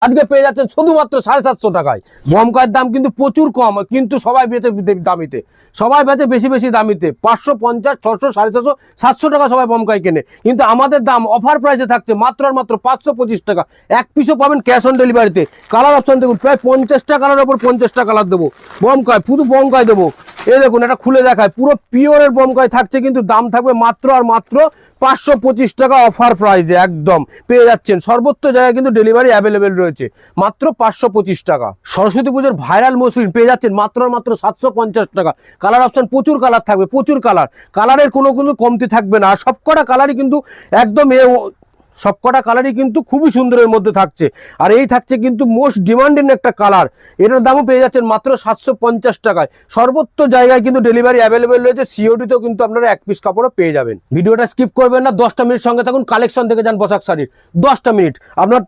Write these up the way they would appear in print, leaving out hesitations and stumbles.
আজকে পেয়ে যাচ্ছেন শুধুমাত্র 750 টাকায়। বমকাইয়ের দাম কিন্তু প্রচুর কম, কিন্তু সবাই বেচে দামিতে, সবাই বেচে বেশি বেশি দামিতে। 550, 600, 450, 700 টাকা সবাই বমকাই কেনে, কিন্তু আমাদের দাম অফার প্রাইসে থাকছে মাত্র আর মাত্র 525 টাকা। এক পিসও পাবেন ক্যাশ অন ডেলিভারিতে। কালার অপশন দেখুন, প্রায় 50টা কালারের ওপর 50টা কালার দেবো। বমকাই, শুধু বমকাই দেবো। এই দেখুন, এটা খুলে দেখায়, পুরো পিওরের বমকাই থাকছে, কিন্তু দাম থাকবে মাত্র আর মাত্র 525 টাকা অফার প্রাইসে একদম পেয়ে যাচ্ছেন। সর্বত্র জায়গায় কিন্তু ডেলিভারি অ্যাভেলেবেল রয়েছে, মাত্র 525 টাকা। সরস্বতী পুজোর ভাইরাল মসলিন পেয়ে যাচ্ছেন মাত্র আর মাত্র 750 টাকা। কালার অপশন প্রচুর কালার থাকবে, প্রচুর কালার, কালারের কোনো কিন্তু কমতি থাকবে না। আর সবকটা কালারই কিন্তু একদম সবকটা কালারই কিন্তু খুবই সুন্দরের মধ্যে থাকছে। আর এই থাকছে কিন্তু মোস্ট ডিমান্ডিং একটা কালার, এটার দামও পেয়ে যাচ্ছেন মাত্র 750 টাকায়। সর্বত্র জায়গায় কিন্তু ডেলিভারি অ্যাভেলেবেল রয়েছে। সিওডিতেও কিন্তু আপনারা এক পিস কাপড়ও পেয়ে যাবেন। ভিডিওটা স্কিপ করবেন না, 10টা মিনিট সঙ্গে থাকুন। কালেকশন দেখে যান পোশাক শাড়ির। 10টা মিনিট আপনার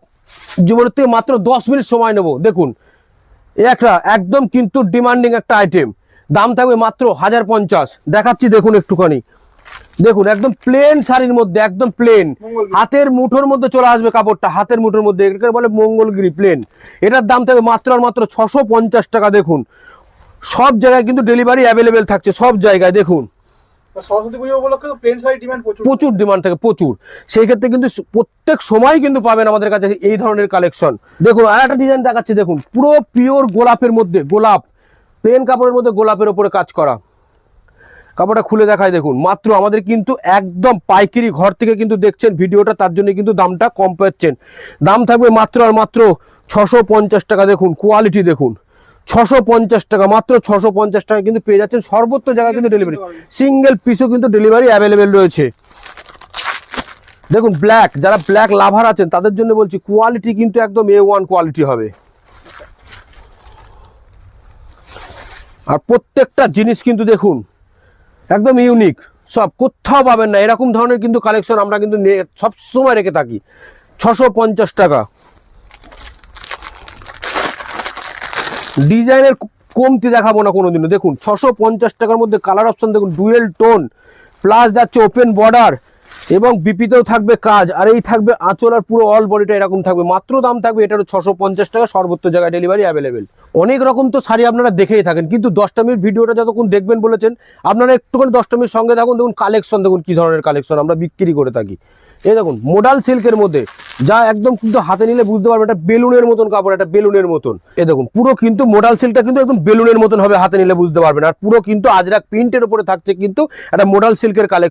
জীবনের থেকে মাত্র 10 মিনিট সময় নেব। দেখুন, একটা একদম কিন্তু ডিমান্ডিং একটা আইটেম, দাম থাকবে মাত্র 1050। দেখাচ্ছি দেখুন একটুখানি, দেখুন একদম প্লেন শাড়ির মধ্যে, একদম প্লেন, হাতের মুঠোর মধ্যে চলে আসবে কাপড়টা, হাতের মুঠোর মধ্যে, এটাকে বলে মঙ্গলগিরি প্লেন। এটার দাম থাকবে মাত্র আর মাত্র 650 টাকা। দেখুন সব জায়গায় কিন্তু ডেলিভারি অ্যাভেলেবেল থাকছে, সব জায়গায়। দেখুন সরস্বতী পুজো উপলক্ষে প্লেন শাড়ি ডিমান্ড প্রচুর ডিমান্ড থাকে, প্রচুর। সেই ক্ষেত্রে কিন্তু প্রত্যেক সময় কিন্তু পাবেন আমাদের কাছে এই ধরনের কালেকশন। দেখুন আর একটা ডিজাইন দেখাচ্ছি, দেখুন পুরো পিওর গোলাপের মধ্যে, গোলাপ প্লেন কাপড়ের মধ্যে গোলাপের উপরে কাজ করা। কাপড়টা খুলে দেখায়, দেখুন মাত্র আমাদের কিন্তু একদম পাইকারি ঘর থেকে কিন্তু দেখছেন ভিডিওটা, তার জন্য কিন্তু দামটা কম পাচ্ছেন। দাম থাকবে মাত্র আর মাত্র 650 টাকা। দেখুন কোয়ালিটি দেখুন, 650 টাকা, মাত্র 650 টাকা কিন্তু পেয়ে যাচ্ছেন। সর্বত্র জায়গায় কিন্তু ডেলিভারি, সিঙ্গেল পিসও কিন্তু ডেলিভারি অ্যাভেলেবেল রয়েছে। দেখুন ব্ল্যাক, যারা ব্ল্যাক লাভার আছেন তাদের জন্য বলছি, কোয়ালিটি কিন্তু একদম A1 কোয়ালিটি হবে। আর প্রত্যেকটা জিনিস কিন্তু দেখুন একদম ইউনিক, সব কোথাও পাবেন না এরকম ধরনের কিন্তু কালেকশন আমরা কিন্তু সবসময় রেখে থাকি। 650 টাকা। ডিজাইনের কমতি দেখাবো না কোনোদিনও। দেখুন 650 টাকার মধ্যে কালার অপশন দেখুন, ডুয়েল টোন, প্লাস যাচ্ছে ওপেন বর্ডার, এবং বিপিতেও থাকবে কাজ, আর এই থাকবে আঁচল, আর পুরো অল বডিটা এরকম থাকবে। মাত্র দাম থাকবে এটারও 650 টাকা। সর্বত্র জায়গায় ডেলিভারি অ্যাভেলেবেল। অনেক রকম তো শাড়ি আপনারা দেখেই থাকেন, কিন্তু 10টা মিনিট ভিডিওটা যতক্ষণ দেখবেন বলেছেন, আপনারা একটুখানি 10টা মিনিট সঙ্গে থাকুন। দেখুন কালেকশন দেখুন কি ধরনের কালেকশন আমরা বিক্রি করে থাকি। এই দেখুন মোডাল সিল্কের মধ্যে, যা একদম কিন্তু হাতে নিলে বুঝতে পারবেন এটা বেলুনের মতন কাপড়, এটা বেলুনের মতন। এই দেখুন পুরো কিন্তু মোডাল সিল্কটা কিন্তু একদম বেলুনের মতন হবে, হাতে নিলে বুঝতে পারবেন। আর পুরো কিন্তু আজরাক প্রিন্টের উপরে থাকছে কিন্তু একটা মোডাল সিল্কের কালেকশন।